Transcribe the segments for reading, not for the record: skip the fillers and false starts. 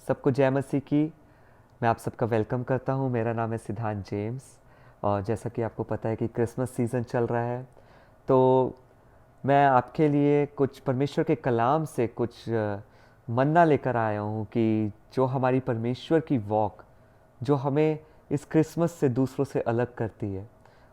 सबको जय मसीह की। मैं आप सबका वेलकम करता हूँ। मेरा नाम है सिद्धांत जेम्स और जैसा कि आपको पता है कि क्रिसमस सीज़न चल रहा है, तो मैं आपके लिए कुछ परमेश्वर के कलाम से कुछ मन्ना लेकर आया हूँ कि जो हमारी परमेश्वर की वॉक, जो हमें इस क्रिसमस से दूसरों से अलग करती है,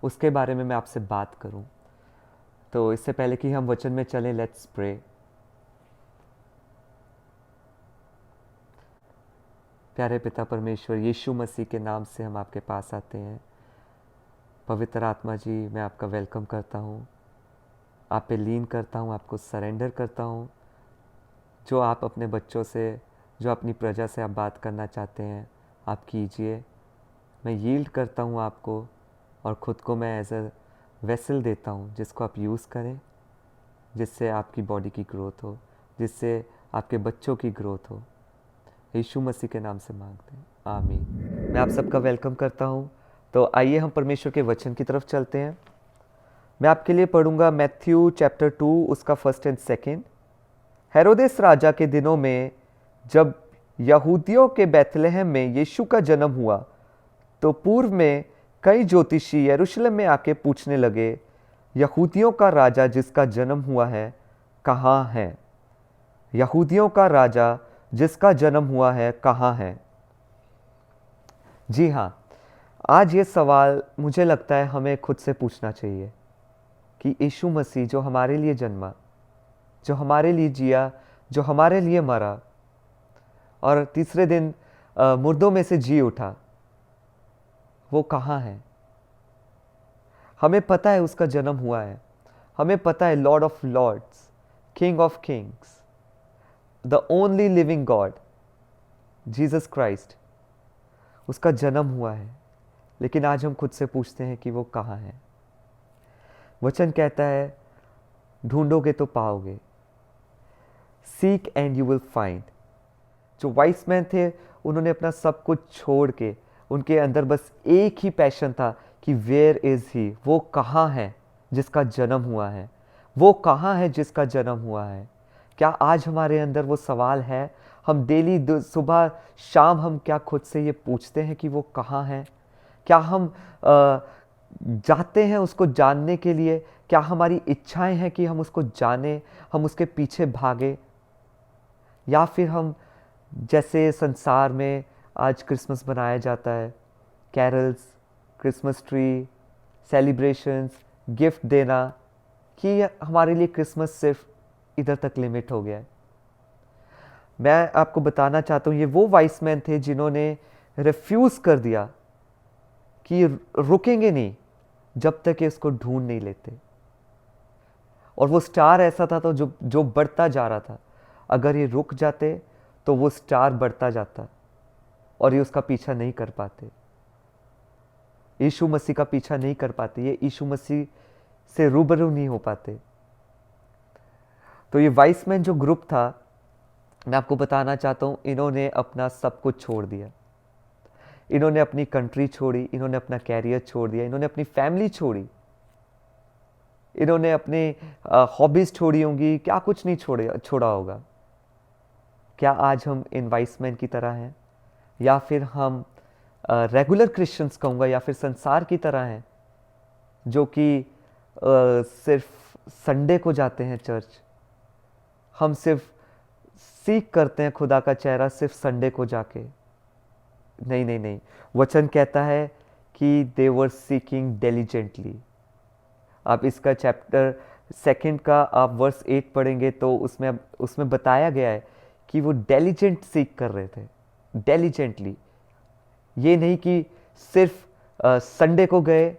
उसके बारे में मैं आपसे बात करूँ। तो इससे पहले कि हम वचन में चलें, लेट्स प्रे। प्यारे पिता परमेश्वर, यीशु मसीह के नाम से हम आपके पास आते हैं। पवित्र आत्मा जी, मैं आपका वेलकम करता हूँ, आप पे लीन करता हूँ, आपको सरेंडर करता हूँ। जो आप अपने बच्चों से, जो अपनी प्रजा से आप बात करना चाहते हैं, आप कीजिए। मैं यील्ड करता हूँ आपको और ख़ुद को मैं एज अ वेसल देता हूँ जिसको आप यूज़ करें, जिससे आपकी बॉडी की ग्रोथ हो, जिससे आपके बच्चों की ग्रोथ हो। यीशु मसीह के नाम से मांगते हैं, आमीन। मैं आप सबका वेलकम करता हूँ। तो आइए हम परमेश्वर के वचन की तरफ चलते हैं। मैं आपके लिए पढ़ूंगा मैथ्यू चैप्टर 2, उसका 1 और 2। हेरोदेस राजा के दिनों में जब यहूदियों के बैतलहम में यीशु का जन्म हुआ, तो पूर्व में कई ज्योतिषी यरूशलेम में आके पूछने लगे, यहूदियों का राजा जिसका जन्म हुआ है कहाँ है? यहूदियों का राजा जिसका जन्म हुआ है कहाँ है? जी हाँ, आज ये सवाल मुझे लगता है हमें खुद से पूछना चाहिए कि यीशु मसीह जो हमारे लिए जन्मा, जो हमारे लिए जिया, जो हमारे लिए मरा और तीसरे दिन मुर्दों में से जी उठा, वो कहाँ है? हमें पता है उसका जन्म हुआ है, हमें पता है lord of lords, king of kings, the only living god Jesus Christ, उसका जन्म हुआ है। लेकिन आज हम खुद से पूछते हैं कि वो कहाँ है? वचन कहता है, ढूंढोगे तो पाओगे, seek and you will find. जो वाइस मैन थे, उन्होंने अपना सब कुछ छोड़ के, उनके अंदर बस एक ही पैशन था कि वेयर इज ही, वो कहाँ है जिसका जन्म हुआ है, वो कहाँ है जिसका जन्म हुआ है। क्या आज हमारे अंदर वो सवाल है? हम डेली सुबह शाम हम क्या खुद से ये पूछते हैं कि वो कहाँ है? क्या हम जाते हैं उसको जानने के लिए? क्या हमारी इच्छाएं हैं कि हम उसको जाने, हम उसके पीछे भागे? या फिर हम जैसे संसार में आज क्रिसमस मनाया जाता है, carols, Christmas tree, celebrations, gift देना, कि हमारे लिए क्रिसमस सिर्फ इधर तक लिमिट हो गया है। मैं आपको बताना चाहता हूँ, ये वो वाइस मैन थे जिन्होंने रिफ्यूज़ कर दिया कि रुकेंगे नहीं जब तक ये इसको ढूंढ नहीं लेते। और वो स्टार ऐसा था तो जो जो बढ़ता जा रहा था। अगर ये रुक जाते तो वो स्टार बढ़ता जाता और ये उसका पीछा नहीं कर पाते, यीशु मसीह का पीछा नहीं कर पाते, ये यीशु मसीह से रूबरू नहीं हो पाते। तो ये वाइस मैन जो ग्रुप था, मैं आपको बताना चाहता हूँ, इन्होंने अपना सब कुछ छोड़ दिया। इन्होंने अपनी कंट्री छोड़ी, इन्होंने अपना कैरियर छोड़ दिया, इन्होंने अपनी फैमिली छोड़ी, इन्होंने अपने हॉबीज छोड़ी होंगी, क्या कुछ नहीं छोड़ा होगा। क्या आज हम इन वाइस मैन की तरह हैं? या फिर हम रेगुलर क्रिश्चियंस कहूँगा, या फिर संसार की तरह हैं जो कि सिर्फ संडे को जाते हैं चर्च? हम सिर्फ सीख करते हैं खुदा का चेहरा सिर्फ संडे को जाके? नहीं नहीं नहीं, वचन कहता है कि दे वर सीकिंग डिलिजेंटली। आप इसका चैप्टर 2 का आप वर्स 8 पढ़ेंगे तो उसमें बताया गया है कि वो डिलिजेंट सीख कर रहे थे, डिलिजेंटली। ये नहीं कि सिर्फ संडे को गए,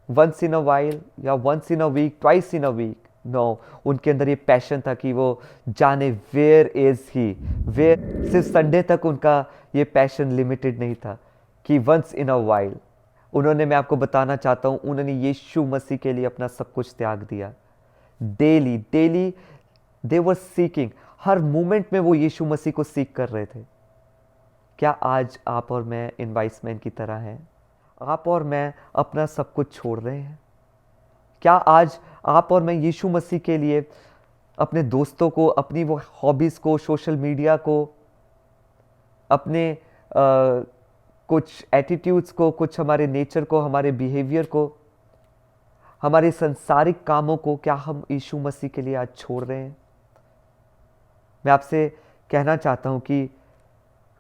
वंस इन अ वाइल या once in a week, twice in a week. No, उनके अंदर ये पैशन था कि वो जाने वेयर इज ही, वेयर। सिर्फ संडे तक उनका ये पैशन लिमिटेड नहीं था कि वंस इन अ वाइल। उन्होंने, मैं आपको बताना चाहता हूँ, उन्होंने यीशु मसीह के लिए अपना सब कुछ त्याग दिया। डेली डेली दे वर सीकिंग, हर मोमेंट में वो यीशु मसीह को सीख कर रहे थे। क्या आज आप और मैं इन वाइस मैन की तरह हैं? आप और मैं अपना सब कुछ छोड़ रहे हैं? क्या आज आप और मैं यीशु मसीह के लिए अपने दोस्तों को, अपनी वो हॉबीज़ को, सोशल मीडिया को, अपने कुछ एटीट्यूड्स को, कुछ हमारे नेचर को, हमारे बिहेवियर को, हमारे संसारिक कामों को, क्या हम यीशु मसीह के लिए आज छोड़ रहे हैं? मैं आपसे कहना चाहता हूं कि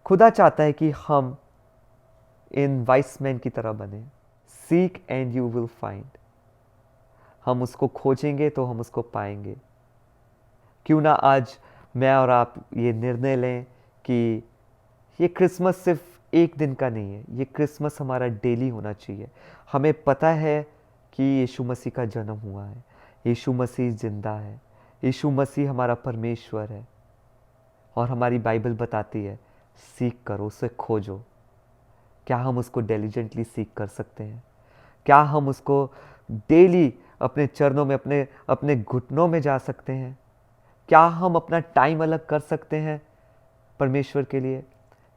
खुदा चाहता है कि हम इन वाइस मैन की तरह बने। Seek and you will find. हम उसको खोजेंगे तो हम उसको पाएंगे। क्यों ना आज मैं और आप ये निर्णय लें कि ये क्रिसमस सिर्फ एक दिन का नहीं है, ये क्रिसमस हमारा डेली होना चाहिए। हमें पता है कि यीशु मसीह का जन्म हुआ है, यीशु मसीह जिंदा है, यीशु मसीह हमारा परमेश्वर है। और हमारी बाइबल बताती है सीख करो, उसे खोजो। क्या हम उसको डिलिजेंटली सीख कर सकते हैं? क्या हम उसको डेली अपने चरणों में, अपने अपने घुटनों में जा सकते हैं? क्या हम अपना टाइम अलग कर सकते हैं परमेश्वर के लिए?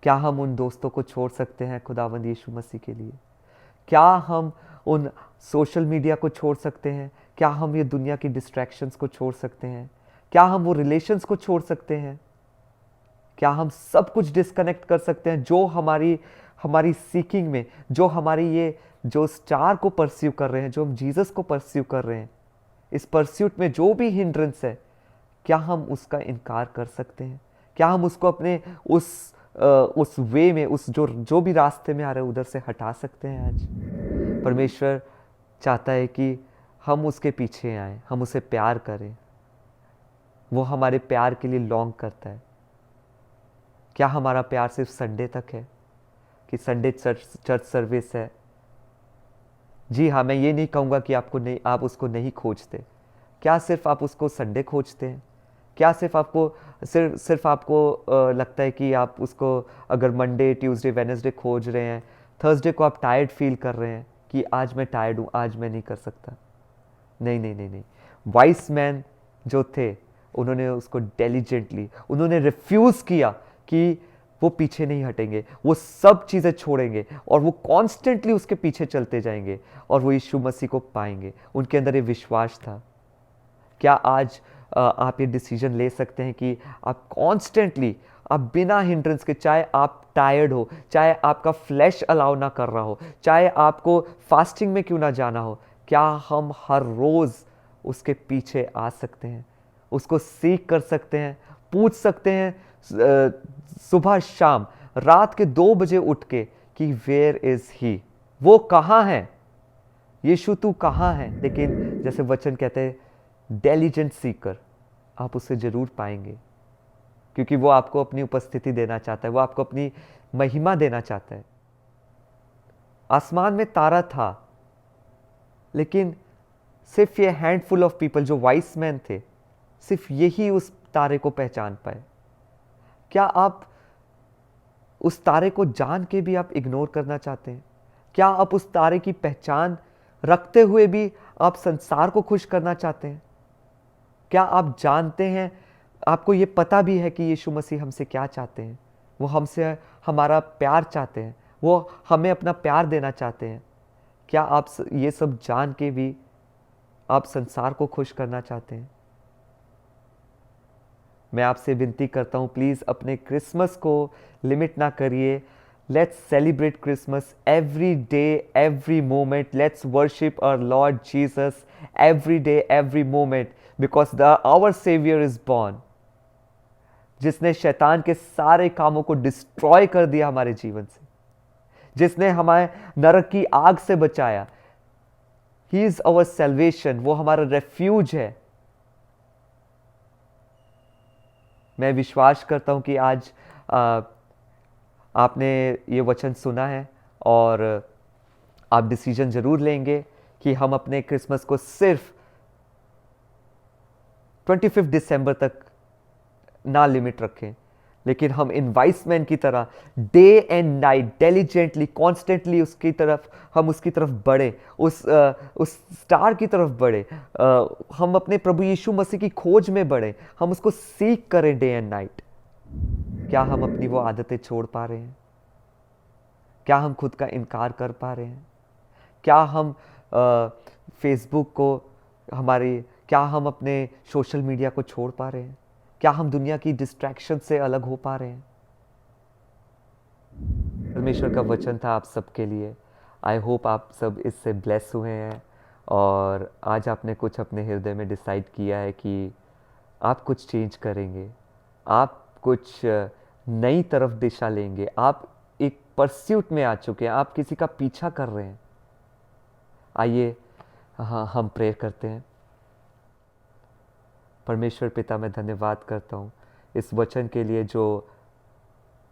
क्या हम उन दोस्तों को छोड़ सकते हैं खुदावंद यीशु मसीह के लिए? क्या हम उन सोशल मीडिया को छोड़ सकते हैं? क्या हम ये दुनिया की डिस्ट्रैक्शंस को छोड़ सकते हैं? क्या हम वो रिलेशंस को छोड़ सकते हैं? क्या हम सब कुछ डिस्कनेक्ट कर सकते हैं जो हमारी हमारी सीकिंग में, जो हमारी ये जो स्टार को परस्यू कर रहे हैं, जो हम जीसस को परस्यू कर रहे हैं, इस परस्यूट में जो भी हिंड्रेंस है, क्या हम उसका इनकार कर सकते हैं? क्या हम उसको अपने उस वे में, उस जो भी रास्ते में आ रहे हैं उधर से हटा सकते हैं? आज परमेश्वर चाहता है कि हम उसके पीछे आए, हम उसे प्यार करें। वो हमारे प्यार के लिए लॉन्ग करता है। क्या हमारा प्यार सिर्फ संडे तक है कि संडे चर्च सर्विस है? जी हाँ, मैं ये नहीं कहूँगा कि आप उसको नहीं खोजते। क्या सिर्फ आप उसको संडे खोजते हैं? क्या सिर्फ आपको लगता है कि आप उसको अगर मंडे, ट्यूसडे, वेडनेसडे खोज रहे हैं, थर्सडे को आप टायर्ड फील कर रहे हैं कि आज मैं टायर्ड हूँ, आज मैं नहीं कर सकता? नहीं नहीं नहीं नहीं। वाइस मैन जो थे, उन्होंने उसको डिलिजेंटली, उन्होंने रिफ्यूज़ किया कि वो पीछे नहीं हटेंगे, वो सब चीज़ें छोड़ेंगे और वो कॉन्स्टेंटली उसके पीछे चलते जाएंगे और वो यीशु मसीह को पाएंगे। उनके अंदर ये विश्वास था। क्या आज आप ये डिसीजन ले सकते हैं कि आप कॉन्स्टेंटली, आप बिना हिंड्रेंस के, चाहे आप टायर्ड हो, चाहे आपका फ्लैश अलाउ ना कर रहा हो, चाहे आपको फास्टिंग में क्यों ना जाना हो, क्या हम हर रोज़ उसके पीछे आ सकते हैं, उसको सीख कर सकते हैं, पूछ सकते हैं सुबह शाम, रात के 2 बजे उठ के कि वेयर इज ही, वो कहाँ है, यीशु तू कहाँ है? लेकिन जैसे वचन कहते हैं, डिलिजेंट सीकर, आप उसे जरूर पाएंगे, क्योंकि वो आपको अपनी उपस्थिति देना चाहता है, वो आपको अपनी महिमा देना चाहता है। आसमान में तारा था, लेकिन सिर्फ ये हैंडफुल ऑफ पीपल जो वाइस मैन थे, सिर्फ यही उस तारे को पहचान पाए। क्या आप उस तारे को जान के भी आप इग्नोर करना चाहते हैं? क्या आप उस तारे की पहचान रखते हुए भी आप संसार को खुश करना चाहते हैं? क्या आप जानते हैं, आपको ये पता भी है कि यीशु मसीह हमसे क्या चाहते हैं? वो हमसे हमारा प्यार चाहते हैं, वो हमें अपना प्यार देना चाहते हैं। क्या आप ये सब जान के भी आप संसार को खुश करना चाहते हैं? मैं आपसे विनती करता हूँ, प्लीज़ अपने क्रिसमस को लिमिट ना करिए। Let's celebrate Christmas every day, every moment. Let's worship our Lord Jesus every day, every moment, because our saviour is born, जिसने शैतान के सारे कामों को डिस्ट्रॉय कर दिया हमारे जीवन से, जिसने हमें नरक की आग से बचाया। ही इज आवर सैल्वेशन, वो हमारा रेफ्यूज है। मैं विश्वास करता हूं कि आज आपने ये वचन सुना है और आप डिसीजन जरूर लेंगे कि हम अपने क्रिसमस को सिर्फ 25 दिसंबर तक ना लिमिट रखें, लेकिन हम इन वाइस मैन की तरह day and night diligently, constantly हम उसकी तरफ बढ़े, उस स्टार की तरफ बढ़े, हम अपने प्रभु यीशु मसीह की खोज में बढ़े, हम उसको सीख करें डे एंड नाइट। क्या हम अपनी वो आदतें छोड़ पा रहे हैं? क्या हम खुद का इनकार कर पा रहे हैं? क्या हम फेसबुक को क्या हम अपने सोशल मीडिया को छोड़ पा रहे हैं? क्या हम दुनिया की डिस्ट्रैक्शन से अलग हो पा रहे हैं? परमेश्वर का वचन था आप सबके लिए। आई होप आप सब इससे ब्लेस हुए हैं और आज आपने कुछ अपने हृदय में डिसाइड किया है कि आप कुछ चेंज करेंगे, आप कुछ नई तरफ दिशा लेंगे, आप एक परस्यूट में आ चुके हैं, आप किसी का पीछा कर रहे हैं। आइए हाँ हम प्रेयर करते हैं। परमेश्वर पिता, मैं धन्यवाद करता हूँ इस वचन के लिए जो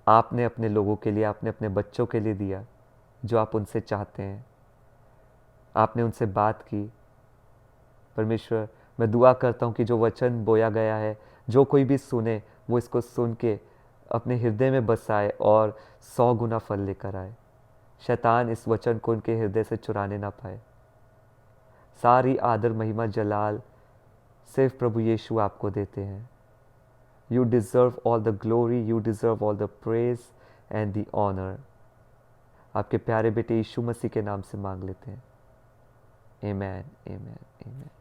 आपने अपने लोगों के लिए, आपने अपने बच्चों के लिए दिया, जो आप उनसे चाहते हैं। आपने उनसे बात की। परमेश्वर, मैं दुआ करता हूँ कि जो वचन बोया गया है, जो कोई भी सुने वो इसको सुन के अपने हृदय में बसाए और 100 गुना फल लेकर आए। शैतान इस वचन को उनके हृदय से चुराने ना पाए। सारी आदर महिमा जलाल सिर्फ प्रभु यीशु आपको देते हैं। You deserve all the glory, you deserve all the praise and the honor. आपके प्यारे बेटे यीशु मसीह के नाम से मांग लेते हैं। Amen, amen, amen.